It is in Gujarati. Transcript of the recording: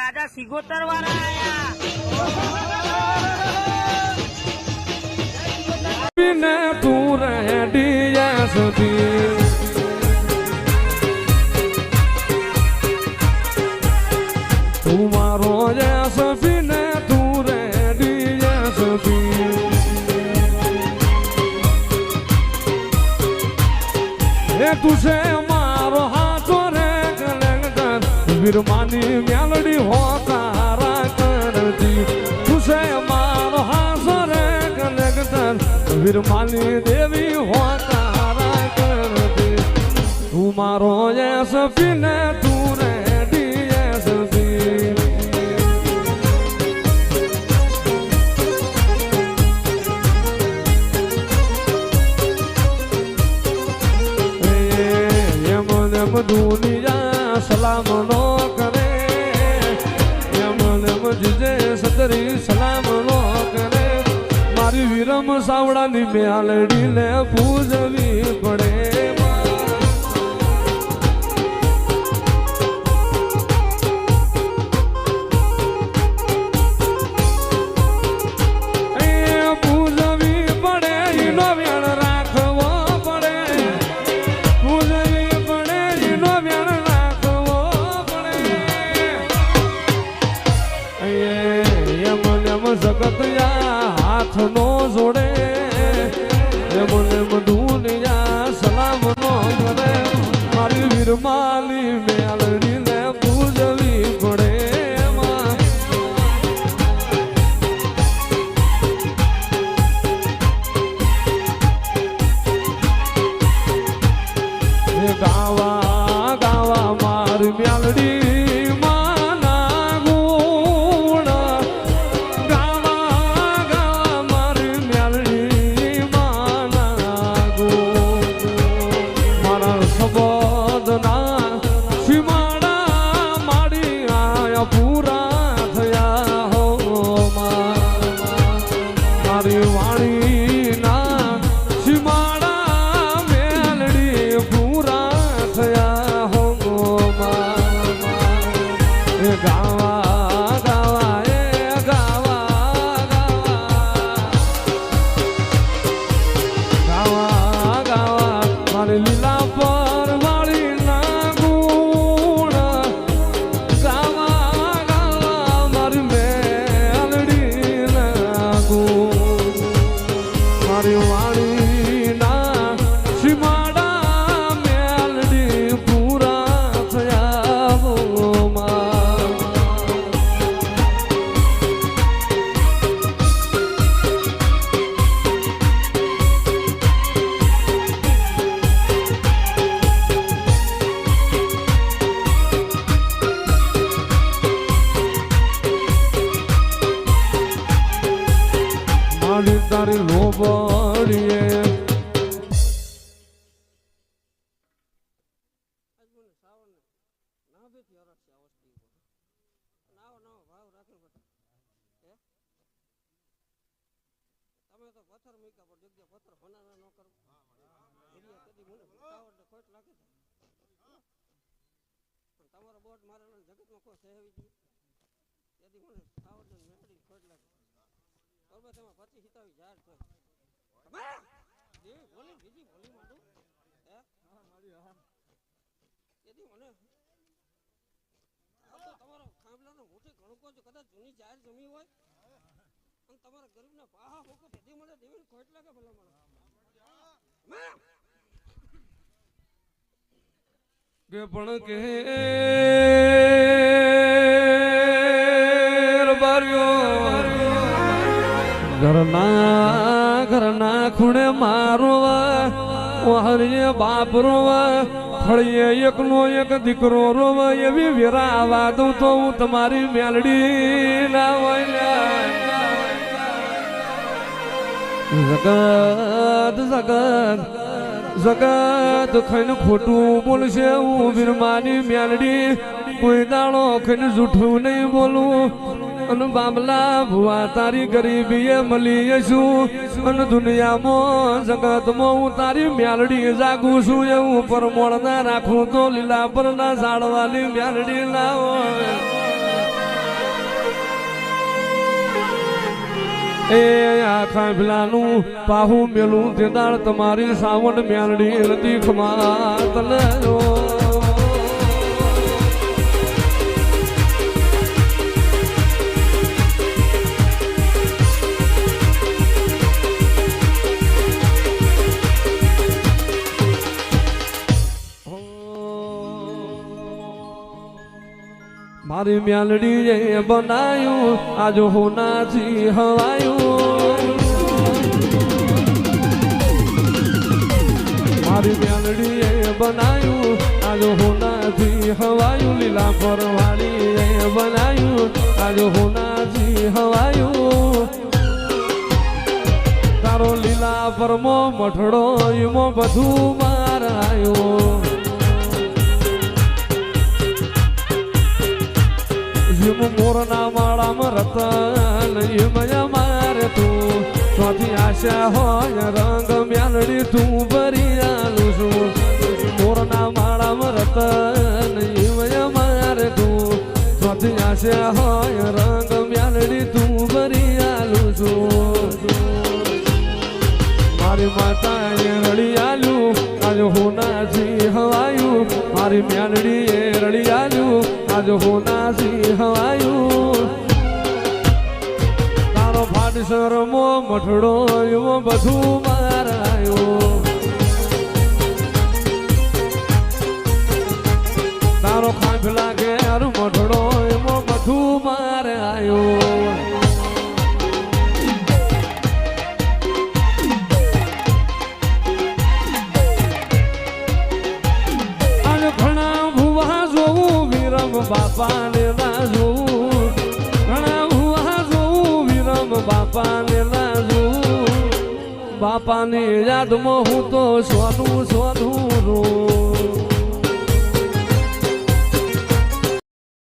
રાજા સિગોતર વાળા આયા ને તું રેડી સુધી તું મારો સફી ને તું રેડી સફી એ તું છે મારો હાથો રે કલેક્ટર વીરમાની મેલડી હો તારા કરતી તું છે મારો હાથો રે કલેક્ટર વીરમાની દેવી હો તારા કરતી તું મારો સફી ને તું રેડી સફી દુનિયા સલામ નો કરે એમ જીજે સતરી સલામ નો કરે મારી વિરમ સાવડાની મેલડી ને પૂજવી પડે પૂજવી પડે એનો વેણ રાખવો પડે જગતયા હાથ નો જોડે એમ દુનિયા સલામ નો કરે મારી વીરમાલી મેલડી ને પૂજવી પડે ગાવા ગાવા મારી મેલડી તારી લોબડીએ પથ્થર મૂક્યા પણ જગ્યા પથ્થર હોનાના ન કરો એરિયા કદી મને ઉતાવળ ને ખોટ લાગે છે પણ તમારો બોટ મારેલા જગતમાં કોઈ સહેવી ગયું તેથી મને ઉતાવળ ને મેળડી ખોટ લાગે બરોબર તેમાં 25 હિતાવી ઝાડ છે દેવી બોલી બીજી બોલી માંડું હે હા મારી હા તેથી મને આ તો તમારો ખાંભલાનો મોટી ગણકો જો કદાચ જૂની જાહેર જમી હોય અને તમારા ગરીબના પાહા હોકો તેથી મને દેવી ખોટ લાગે ભલા મને કે પણ કે ઘરના ખૂણે મારો હરિય બાપ રોવા ફળીએ એકનો એક દીકરો રોવા એવી વેરા આવા દઉં તો હું તમારી મેલડી ના હોય જગત જગત જગત ખાઈને ખોટું બોલશે હું વીરમાની મેલડી કોઈ દાડો ખાઈને જૂઠું નહીં બોલું અને બાબલા ભુવા તારી ગરીબીએ મળી છું અને દુનિયામાં જગતમાં હું તારી મેલડી જાગું છું એવું પરમોળ ના રાખું તો લીલા પર ના ઝાડવાની મેલડી ના હોય એ આખા પેલાનું પાહું મેલું તે દાળ તમારી સાવણ મ્યાલડી નથી ખમાત લેજો મારી મ્યાલડી એ બનાયું આજ હોનાથી હવાયું મારી મ્યાલડી એ બનાયું આજ હોનાથી હવાયું લીલા પરવાળી એ બનાયું આજ હોનાથી હવાયું તારો લીલા પરમો મઠડો એમાં બધું મારાયું મોરના માળામાં રતન એમયા મારે તું ચોથી આશા હોય રંગ મ્યાલડી તું ભરી આલું છું મોરના માળામાં રતન એમયા મારે તું ચોથી આશા હોય રંગ મ્યાલડી તું ભરી આલું છું મારી માતાએ રડી આલ્યું આજ હોનાથી હવાયું મારી મ્યાલડી એ રડી આલ્યું આજ હોનાથી હવાયું તારો ફાટસર મો મઠડો એવો બધું મારાયું તારો ખાંભલા ઘેર મઠડો એવો બધું મારાયું બાપાને ના જોવું ઘણા હુઆ જોવું વિરમ બાપાને ના જોવું બાપાની યાદમાં હું તો સોનું સોનું